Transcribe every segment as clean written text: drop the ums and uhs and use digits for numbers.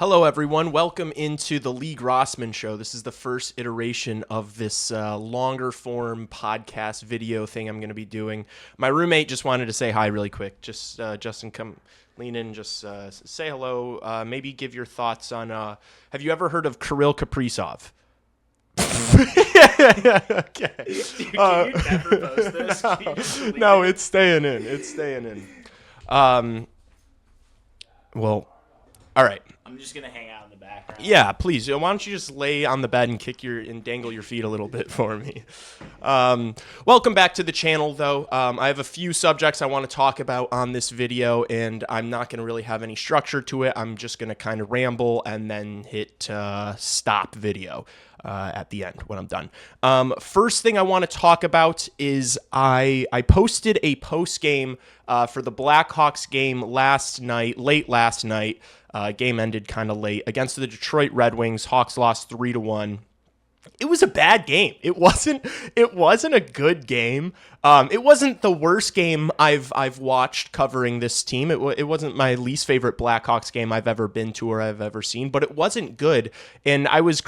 Hello, everyone. Welcome into the Lee Grossman Show. This is the first iteration of this longer form podcast video thing I'm going to be doing. My roommate just wanted to say hi really quick. Justin, come lean in, just say hello. Maybe give your thoughts on, have you ever heard of Kirill Kaprizov? Okay. Can you never post this? No, it's staying in. It's staying in. Well, all right. I'm just gonna hang out in the background. Yeah, please. Why don't you just lay on the bed and dangle your feet a little bit for me? Welcome back to the channel, though. I have a few subjects I want to talk about on this video, and I'm not going to really have any structure to it. I'm just going to kind of ramble and then hit stop video at the end when I'm done. First thing I want to talk about is I posted a post game for the Blackhawks game late last night. Game ended kind of late against the Detroit Red Wings. Hawks lost 3-1. It was a bad game. It wasn't a good game. It wasn't the worst game I've watched covering this team. It wasn't my least favorite Blackhawks game I've ever been to or I've ever seen, but it wasn't good. And I was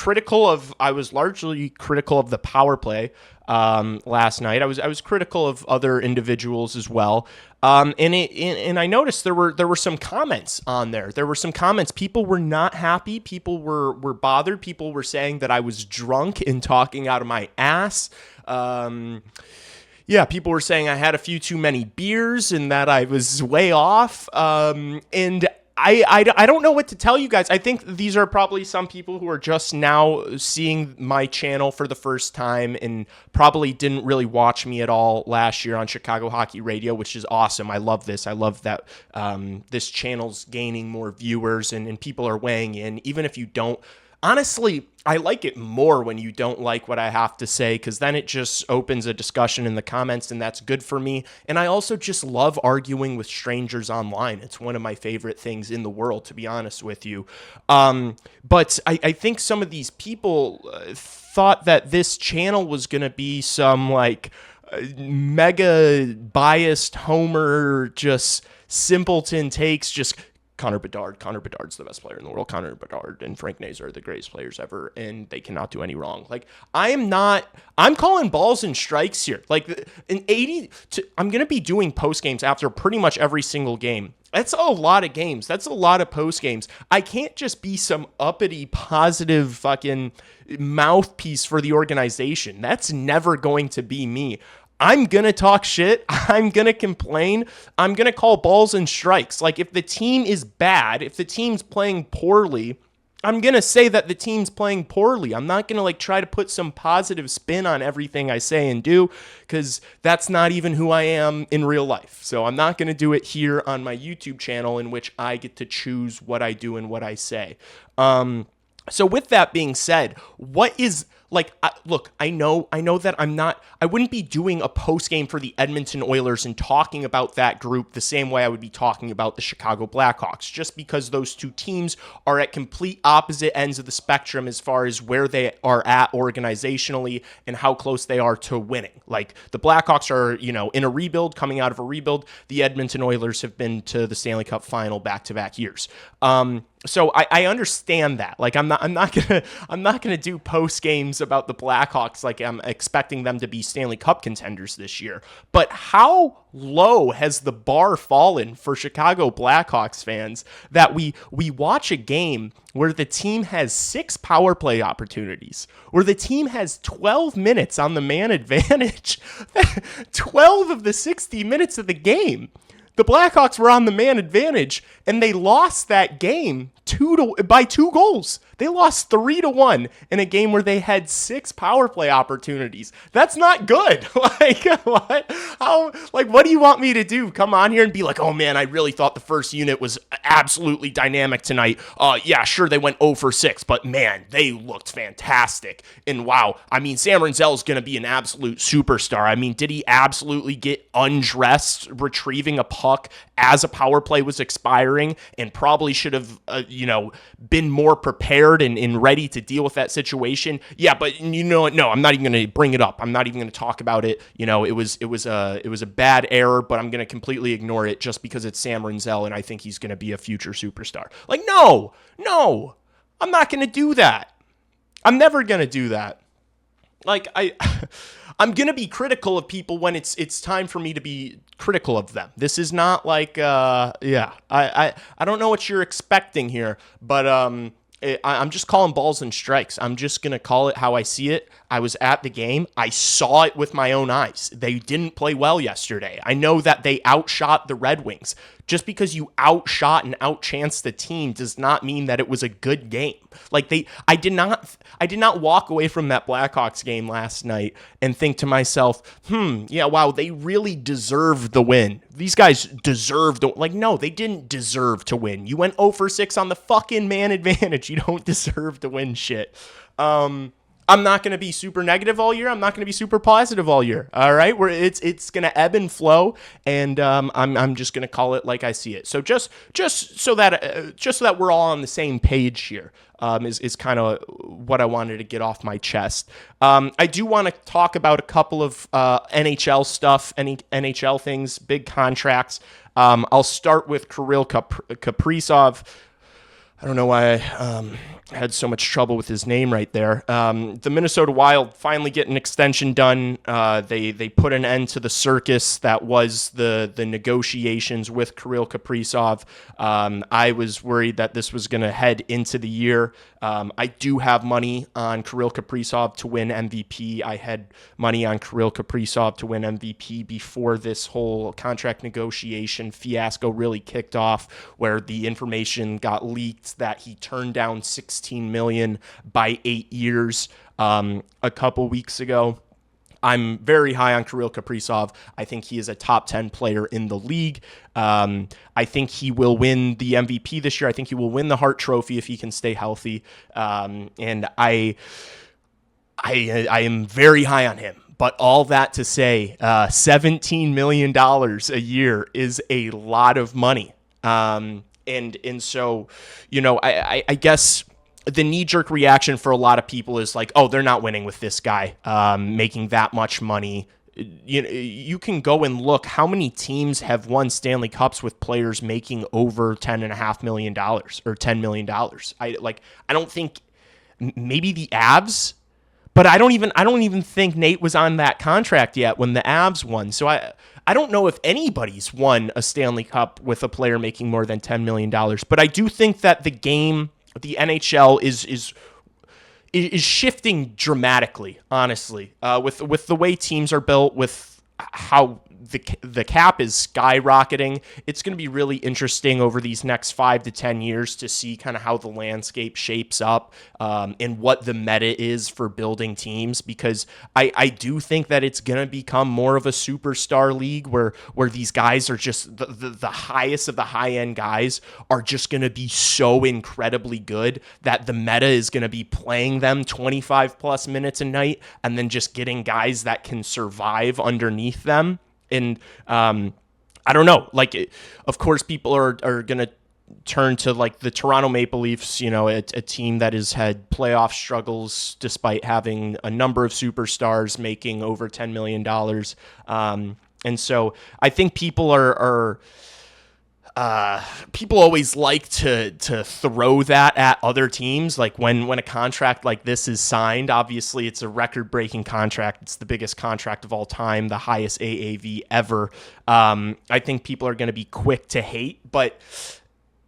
largely critical of the power play last night. I was critical of other individuals as well. And I noticed there were some comments on there. There were some comments. People were not happy. People were bothered. People were saying that I was drunk and talking out of my ass. Yeah, people were saying I had a few too many beers and that I was way off. And I don't know what to tell you guys. I think these are probably some people who are just now seeing my channel for the first time and probably didn't really watch me at all last year on Chicago Hockey Radio, which is awesome. I love this. I love that this channel's gaining more viewers and people are weighing in, even if you don't. Honestly, I like it more when you don't like what I have to say because then it just opens a discussion in the comments and that's good for me. And I also just love arguing with strangers online. It's one of my favorite things in the world, to be honest with you. But I think some of these people thought that this channel was going to be some like mega biased homer, just simpleton takes, just Connor Bedard's the best player in the world. Connor Bedard and Frank Nazar are the greatest players ever, and they cannot do any wrong. Like, I'm calling balls and strikes here. Like, I'm going to be doing post games after pretty much every single game. That's a lot of games. That's a lot of post games. I can't just be some uppity, positive fucking mouthpiece for the organization. That's never going to be me. I'm going to talk shit. I'm going to complain. I'm going to call balls and strikes. Like, if the team is bad, if the team's playing poorly, I'm going to say that the team's playing poorly. I'm not going to, like, try to put some positive spin on everything I say and do because that's not even who I am in real life. So I'm not going to do it here on my YouTube channel in which I get to choose what I do and what I say. So with that being said, what is... Like, look, I know that I wouldn't be doing a post game for the Edmonton Oilers and talking about that group the same way I would be talking about the Chicago Blackhawks, just because those two teams are at complete opposite ends of the spectrum as far as where they are at organizationally and how close they are to winning. Like, the Blackhawks are, in a rebuild, coming out of a rebuild. The Edmonton Oilers have been to the Stanley Cup final back-to-back years. So I understand that. Like, I'm not gonna do post games about the Blackhawks like I'm expecting them to be Stanley Cup contenders this year. But how low has the bar fallen for Chicago Blackhawks fans that we watch a game where the team has 6 power play opportunities, where the team has 12 minutes on the man advantage, 12 of the 60 minutes of the game. The Blackhawks were on the man advantage, and they lost that game by 2 goals. They lost 3-1 in a game where they had 6 power play opportunities. That's not good. Like, what? What do you want me to do? Come on here and be like, oh man, I really thought the first unit was absolutely dynamic tonight. Yeah, sure, they went 0 for 6, but man, they looked fantastic. And wow, I mean, Sam Rinzel's going to be an absolute superstar. I mean, did he absolutely get undressed retrieving a puck puck as a power play was expiring and probably should have, been more prepared and ready to deal with that situation. Yeah, but no, I'm not even going to bring it up. I'm not even going to talk about it. It was a bad error, but I'm going to completely ignore it just because it's Sam Rinzel and I think he's going to be a future superstar. Like, no, I'm not going to do that. I'm never going to do that. Like, I'm going to be critical of people when it's time for me to be critical of them. This is not like, I don't know what you're expecting here, but I'm just calling balls and strikes. I'm just going to call it how I see it. I was at the game. I saw it with my own eyes. They didn't play well yesterday. I know that they outshot the Red Wings. Just because you outshot and outchanced the team does not mean that it was a good game. Like I did not walk away from that Blackhawks game last night and think to myself, wow, they really deserved the win. These guys deserved no, they didn't deserve to win. You went 0 for 6 on the fucking man advantage. You don't deserve to win shit. I'm not going to be super negative all year. I'm not going to be super positive all year. All right, where it's going to ebb and flow, and I'm just going to call it like I see it. So just so that we're all on the same page here is kind of what I wanted to get off my chest. I do want to talk about a couple of NHL stuff, any NHL things, big contracts. I'll start with Kirill Kaprizov. I don't know why I had so much trouble with his name right there. The Minnesota Wild finally get an extension done. They put an end to the circus that was the negotiations with Kirill Kaprizov. I was worried that this was going to head into the year. I do have money on Kirill Kaprizov to win MVP. I had money on Kirill Kaprizov to win MVP before this whole contract negotiation fiasco really kicked off, where the information got leaked that he turned down $16 million by 8 years a couple weeks ago. I'm very high on Kirill Kaprizov. I think he is a top 10 player in the league. I think he will win the MVP this year. I think he will win the Hart Trophy if he can stay healthy. And I am very high on him. But all that to say, $17 million a year is a lot of money. And so, I guess the knee-jerk reaction for a lot of people is like, oh, they're not winning with this guy making that much money. You can go and look how many teams have won Stanley Cups with players making over $10.5 million or $10 million. I don't think maybe the Avs, but I don't even think Nate was on that contract yet when the Avs won. So I don't know if anybody's won a Stanley Cup with a player making more than $10 million, but I do think that the NHL is shifting dramatically, honestly, with the way teams are built, with how the cap is skyrocketing. It's going to be really interesting over these next 5 to 10 years to see kind of how the landscape shapes up and what the meta is for building teams, because I do think that it's going to become more of a superstar league where these guys are just the highest of the high-end guys are just going to be so incredibly good that the meta is going to be playing them 25 plus minutes a night and then just getting guys that can survive underneath them. And I don't know, of course, people are going to turn to the Toronto Maple Leafs, a team that has had playoff struggles despite having a number of superstars making over $10 million. And so I think people people always like to throw that at other teams. Like when a contract like this is signed, obviously it's a record-breaking contract. It's the biggest contract of all time, the highest AAV ever. I think people are going to be quick to hate, but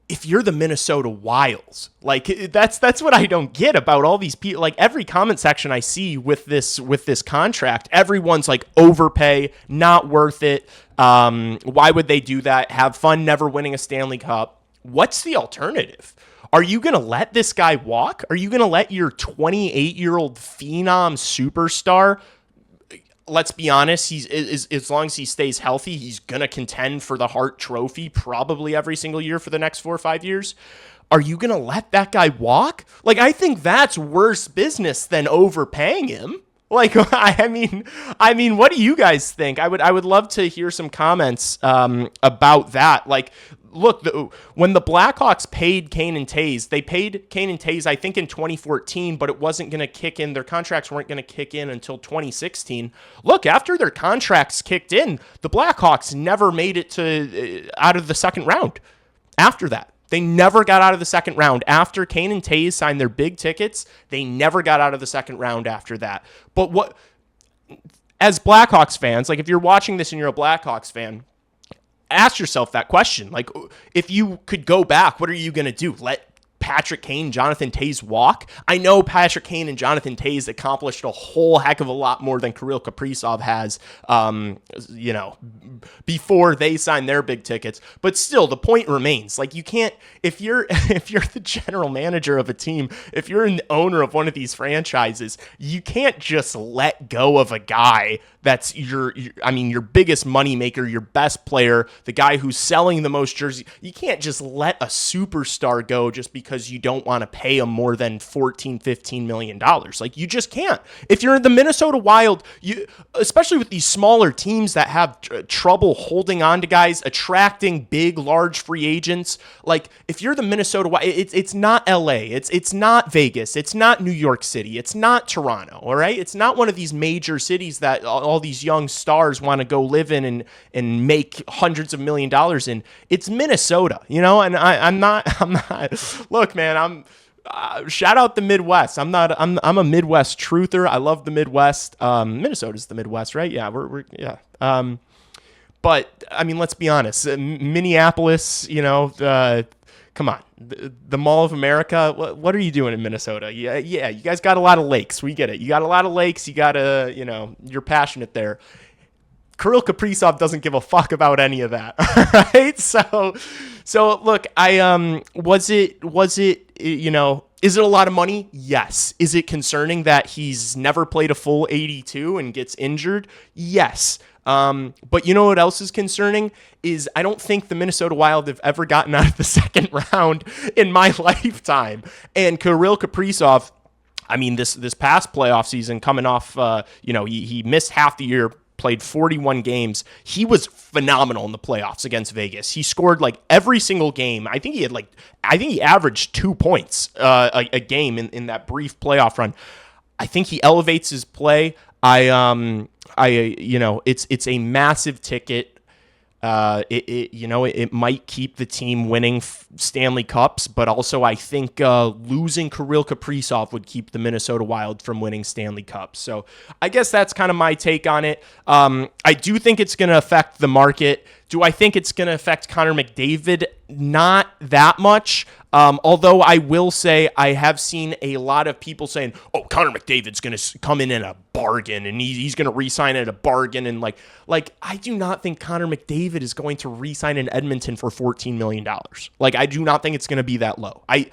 if you're the Minnesota Wilds, that's what I don't get about all these people. Every comment section I see with this contract, everyone's like, overpay, not worth it. Why would they do that? Have fun never winning a Stanley Cup. What's the alternative? Are you going to let this guy walk? Are you going to let your 28-year-old phenom superstar, let's be honest, as long as he stays healthy, he's going to contend for the Hart Trophy probably every single year for the next 4 or 5 years. Are you going to let that guy walk? I think that's worse business than overpaying him. Like, I mean, what do you guys think? I would love to hear some comments about that. Like, look, when the Blackhawks paid Kane and Taves, they paid Kane and Taves, I think, in 2014, but it wasn't going to kick in. Their contracts weren't going to kick in until 2016. Look, after their contracts kicked in, the Blackhawks never made it to out of the second round. After that, they never got out of the second round. After Kane and Taves signed their big tickets, they never got out of the second round after that. But what, as Blackhawks fans, like if you're watching this and you're a Blackhawks fan, ask yourself that question. Like, if you could go back, what are you going to do? Let Patrick Kane, Jonathan Toews walk? I know Patrick Kane and Jonathan Toews accomplished a whole heck of a lot more than Kirill Kaprizov has, before they signed their big tickets. But still, the point remains. Like, you can't, if you're the general manager of a team, if you're an owner of one of these franchises, you can't just let go of a guy that's your biggest moneymaker, your best player, the guy who's selling the most jerseys. You can't just let a superstar go just because you don't want to pay him more than $14-15 million. Like, you just can't. If you're in the Minnesota Wild, especially with these smaller teams that have trouble holding on to guys, attracting big, large free agents, like if you're the Minnesota Wild, it's not LA, it's not Vegas, it's not New York City, it's not Toronto, all right? It's not one of these major cities that all these young stars want to go live in and make hundreds of $millions in. It's Minnesota, and I'm not. Look, man, shout out the Midwest. I'm a Midwest truther. I love the Midwest. Minnesota's the Midwest, right? Yeah, yeah. But I mean, let's be honest. Minneapolis, come on, the Mall of America. What are you doing in Minnesota? Yeah. You guys got a lot of lakes. We get it. You got a lot of lakes. You gotta, you're passionate there. Kirill Kaprizov doesn't give a fuck about any of that. Right? So look, was it, is it a lot of money? Yes. Is it concerning that he's never played a full 82 and gets injured? Yes. But you know what else is concerning is I don't think the Minnesota Wild have ever gotten out of the second round in my lifetime. And Kirill Kaprizov, I mean, this past playoff season coming off, he missed half the year, played 41 games. He was phenomenal in the playoffs against Vegas. He scored like every single game. I think he averaged 2 points a game in that brief playoff run. I think he elevates his play. It's a massive ticket. It might keep the team winning Stanley Cups, but also I think losing Kirill Kaprizov would keep the Minnesota Wild from winning Stanley Cups. So I guess that's kind of my take on it. I do think it's going to affect the market. Do I think it's going to affect Connor McDavid? Not that much. Although I will say I have seen a lot of people saying, oh, Connor McDavid's going to come in at a bargain and he's going to re-sign at a bargain. And like I do not think Connor McDavid is going to re-sign in Edmonton for $14 million. Like, I do not think it's going to be that low. I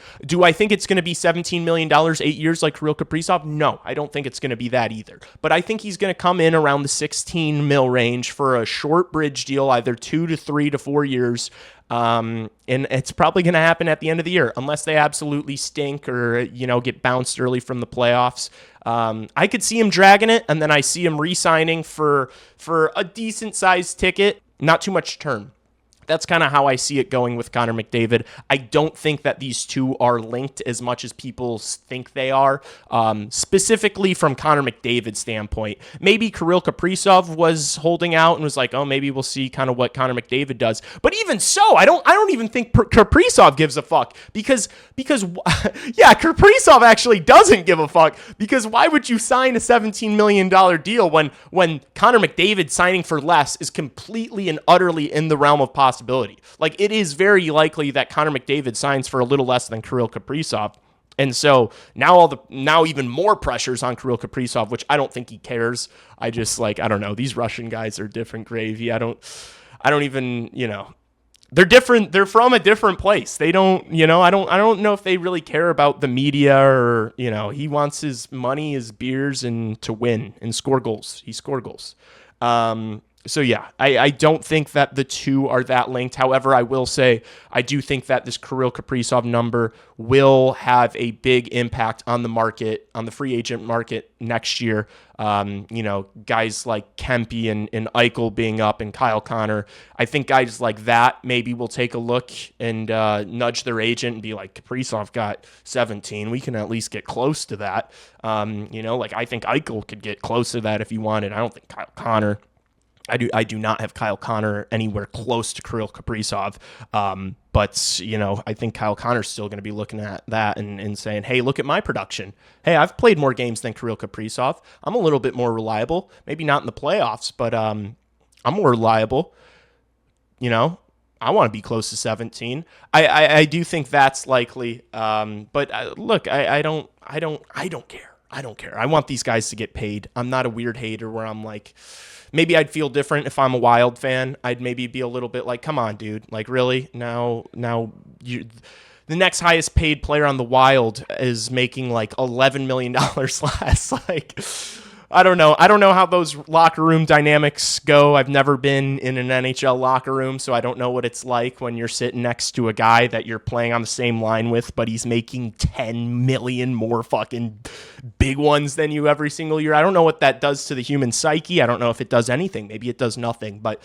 think it's going to be $17 million, 8 years like Kirill Kaprizov? No, I don't think it's going to be that either. But I think he's going to come in around the 16 mil range for a short bridge deal, either 2 to 3 to 4 years. And it's probably going to happen at the end of the year, unless they absolutely stink or, get bounced early from the playoffs. I could see him dragging it, and then I see him re-signing for a decent-sized ticket, not too much term. That's kind of how I see it going with Connor McDavid. I don't think that these two are linked as much as people think they are, specifically from Connor McDavid's standpoint. Maybe Kirill Kaprizov was holding out and was like, oh, maybe we'll see kind of what Connor McDavid does. But even so, I don't even think Kaprizov gives a fuck because Kaprizov actually doesn't give a fuck, because why would you sign a $17 million deal when Connor McDavid signing for less is completely and utterly in the realm of possibility? Like, it is very likely that Connor McDavid signs for a little less than Kirill Kaprizov. And so now even more pressures on Kirill Kaprizov, which I don't think he cares. I just I don't know. These Russian guys are different gravy. I don't even, they're different. They're from a different place. They don't, I don't know if they really care about the media or, he wants his money, his beers, and to win and score goals. He scored goals. yeah, I don't think that the two are that linked. However, I will say I do think that this Kirill Kaprizov number will have a big impact on the market, on the free agent market next year. Guys like Kempe and Eichel being up and Kyle Connor. I think guys like that maybe will take a look and nudge their agent and be like, Kaprizov got 17. We can at least get close to that. I think Eichel could get close to that if he wanted. I don't think Kyle Connor. I do not have Kyle Connor anywhere close to Kirill Kaprizov. But I think Kyle Connor's still going to be looking at that and saying, hey, look at my production. Hey, I've played more games than Kirill Kaprizov. I'm a little bit more reliable. Maybe not in the playoffs, but I'm more reliable. I want to be close to 17. I do think that's likely. But look, I don't care. I don't care. I want these guys to get paid. I'm not a weird hater where I'm like, maybe I'd feel different if I'm a Wild fan. I'd maybe be a little bit like, come on, dude. Like, really? Now you, the next highest paid player on the Wild is making like $11 million less. Like, I don't know. I don't know how those locker room dynamics go. I've never been in an NHL locker room, so I don't know what it's like when you're sitting next to a guy that you're playing on the same line with, but he's making 10 million more fucking big ones than you every single year. I don't know what that does to the human psyche. I don't know if it does anything. Maybe it does nothing, but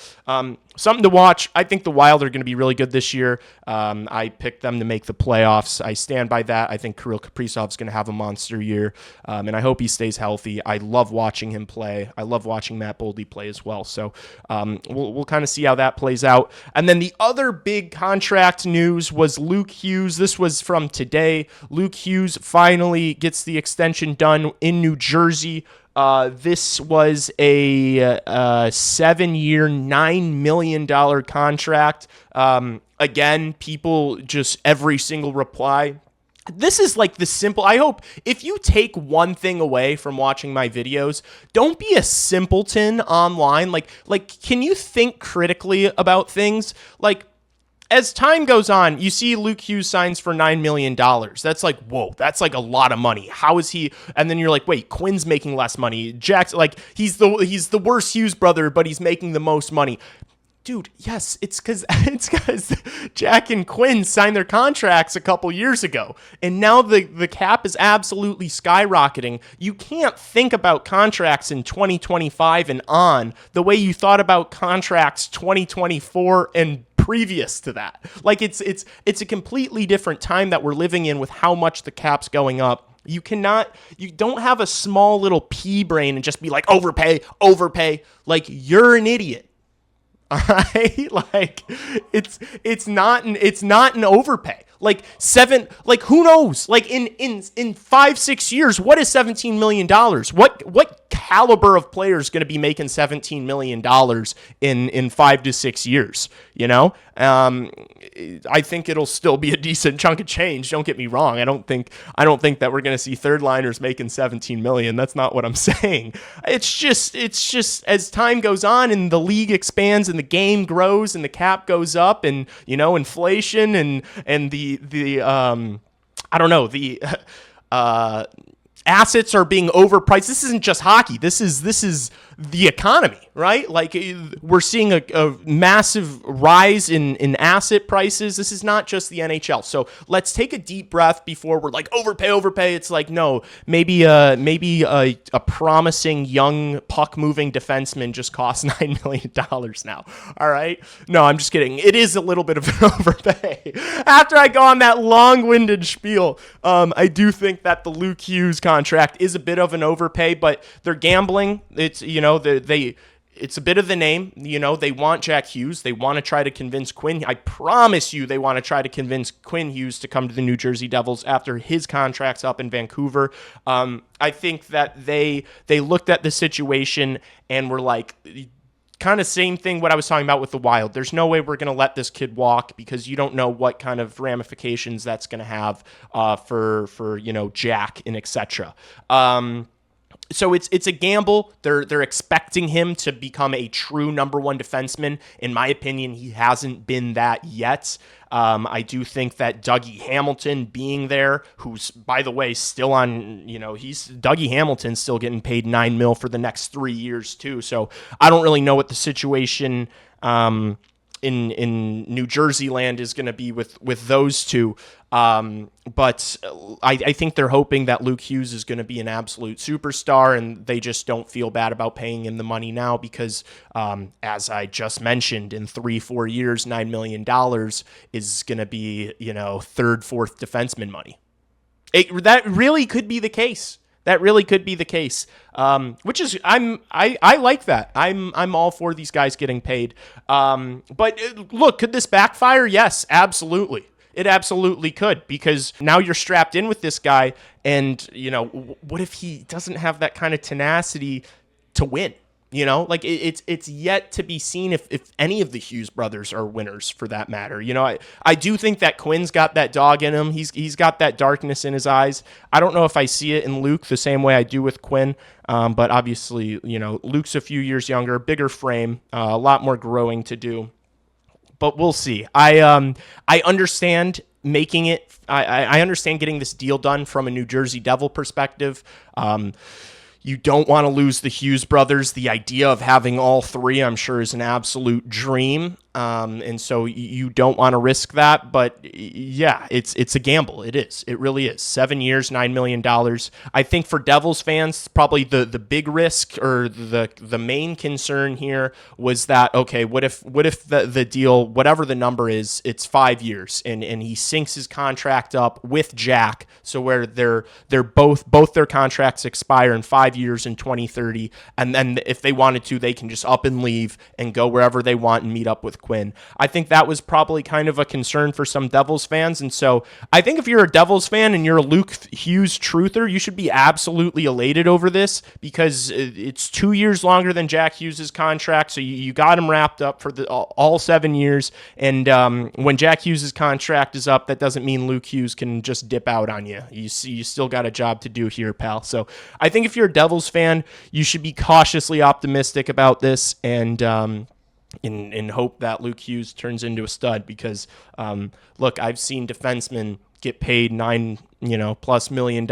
something to watch. I think the Wild are going to be really good this year. I picked them to make the playoffs. I stand by that. I think Kirill Kaprizov is going to have a monster year, and I hope he stays healthy. I love watching him play. I love watching Matt Boldy play as well. So we'll kind of see how that plays out. And then the other big contract news was Luke Hughes. This was from today. Luke Hughes finally gets the extension done in New Jersey. This was a 7-year, $9 million contract. Again, people just every single reply. This is like the simple. I hope if you take one thing away from watching my videos, don't be a simpleton online. Like, can you think critically about things? Like, as time goes on, you see Luke Hughes signs for $9 million. That's like, whoa, that's like a lot of money. How is he? And then you're like, wait, Quinn's making less money. Jack's like, he's the worst Hughes brother, but he's making the most money. Dude, yes, it's because Jack and Quinn signed their contracts a couple years ago, and now the cap is absolutely skyrocketing. You can't think about contracts in 2025 and on the way you thought about contracts 2024 and previous to that. Like it's a completely different time that we're living in with how much the cap's going up. You don't have a small little pea brain and just be like, overpay. Like, you're an idiot. All right, like it's not an overpay. Like who knows? Like in 5-6 years, what is $17 million? What caliber of player is going to be making $17 million in 5 to 6 years? I think it'll still be a decent chunk of change. Don't get me wrong. I don't think that we're going to see third liners making $17 million. That's not what I'm saying. It's just as time goes on and the league expands and the game grows and the cap goes up and inflation and the assets are being overpriced. This isn't just hockey. This is the economy, right? Like, we're seeing a massive rise in asset prices. This is not just the NHL. So let's take a deep breath before we're like, overpay. It's like, no, maybe a promising young puck moving defenseman just costs $9 million now. All right. No, I'm just kidding. It is a little bit of an overpay. After I go on that long-winded spiel, I do think that the Luke Hughes contract is a bit of an overpay, but they're gambling. It's, it's a bit of the name. They want Jack Hughes. They want to try to convince Quinn. I promise you they want to try to convince Quinn Hughes to come to the New Jersey Devils after his contract's up in Vancouver. I think that they looked at the situation and were like, kind of same thing what I was talking about with the Wild. There's no way we're going to let this kid walk because you don't know what kind of ramifications that's going to have for Jack and etc. So it's a gamble. They're expecting him to become a true number one defenseman. In my opinion, he hasn't been that yet. I do think that Dougie Hamilton being there, who's, by the way, still on, he's Dougie Hamilton's still getting paid $9 million for the next 3 years too. So I don't really know what the situation in New Jersey land is going to be with those two. But I think they're hoping that Luke Hughes is going to be an absolute superstar, and they just don't feel bad about paying him the money now because, as I just mentioned, in 3-4 years, $9 million is going to be, third, fourth defenseman money. That really could be the case. That really could be the case, which is I like that. I'm all for these guys getting paid. But look, could this backfire? Yes, absolutely. It absolutely could, because now you're strapped in with this guy, and what if he doesn't have that kind of tenacity to win? It's yet to be seen if any of the Hughes brothers are winners, for that matter. I do think that Quinn's got that dog in him. He's got that darkness in his eyes. I don't know if I see it in Luke the same way I do with Quinn, but obviously, Luke's a few years younger, bigger frame, a lot more growing to do. But we'll see. I understand making it. I understand getting this deal done from a New Jersey Devil perspective. You don't want to lose the Hughes brothers. The idea of having all three, I'm sure, is an absolute dream. And so you don't want to risk that. But yeah, it's a gamble. It is. It really is. 7 years, $9 million. I think for Devils fans, probably the big risk or the main concern here was that, okay, what if the deal, whatever the number is, it's 5 years and he syncs his contract up with Jack, so where they're both their contracts expire in 5 years in 2030, and then if they wanted to, they can just up and leave and go wherever they want and meet up with Quinn. I think that was probably kind of a concern for some Devils fans, and so I think if you're a Devils fan and you're a Luke Hughes truther, you should be absolutely elated over this, because it's 2 years longer than Jack Hughes' contract, so you got him wrapped up for all 7 years, and when Jack Hughes' contract is up, that doesn't mean Luke Hughes can just dip out on you. You still got a job to do here, pal. So I think if you're a Devils fan, you should be cautiously optimistic about this, and in hope that Luke Hughes turns into a stud, because look, I've seen defensemen get paid $9+ million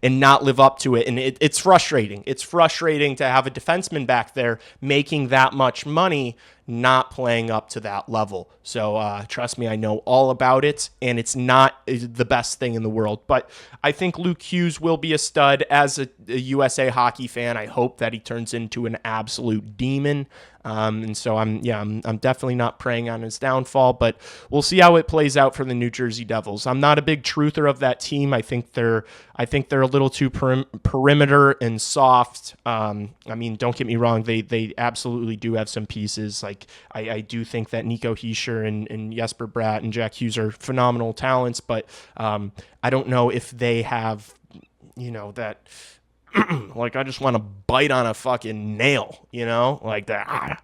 and not live up to it, and it's frustrating. It's frustrating to have a defenseman back there making that much money not playing up to that level. So trust me, I know all about it, and it's not the best thing in the world. But I think Luke Hughes will be a stud. As a USA hockey fan, I hope that he turns into an absolute demon. And so I'm definitely not preying on his downfall, but we'll see how it plays out for the New Jersey Devils. I'm not a big truther of that team. I think they're a little too perimeter and soft. I mean, don't get me wrong, they absolutely do have some pieces. Like I do think that Nico Hischier and Jesper Bratt and Jack Hughes are phenomenal talents, but I don't know if they have that. Like, I just want to bite on a fucking nail, like that.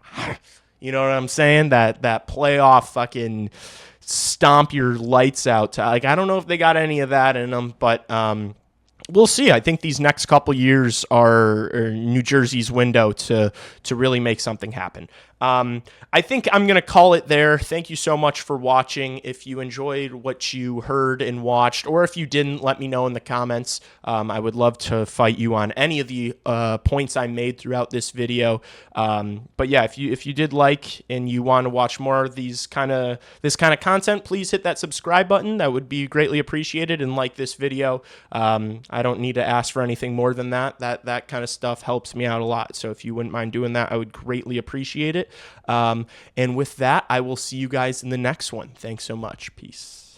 You know what I'm saying? That playoff fucking stomp your lights out. Like, I don't know if they got any of that in them, but we'll see. I think these next couple years are New Jersey's window to really make something happen. I think I'm going to call it there. Thank you so much for watching. If you enjoyed what you heard and watched, or if you didn't, let me know in the comments. I would love to fight you on any of the points I made throughout this video. But yeah, if you did like and you want to watch more of this kind of content, please hit that subscribe button. That would be greatly appreciated, and like this video. I don't need to ask for anything more than that. That kind of stuff helps me out a lot. So if you wouldn't mind doing that, I would greatly appreciate it. And with that, I will see you guys in the next one. Thanks so much. Peace.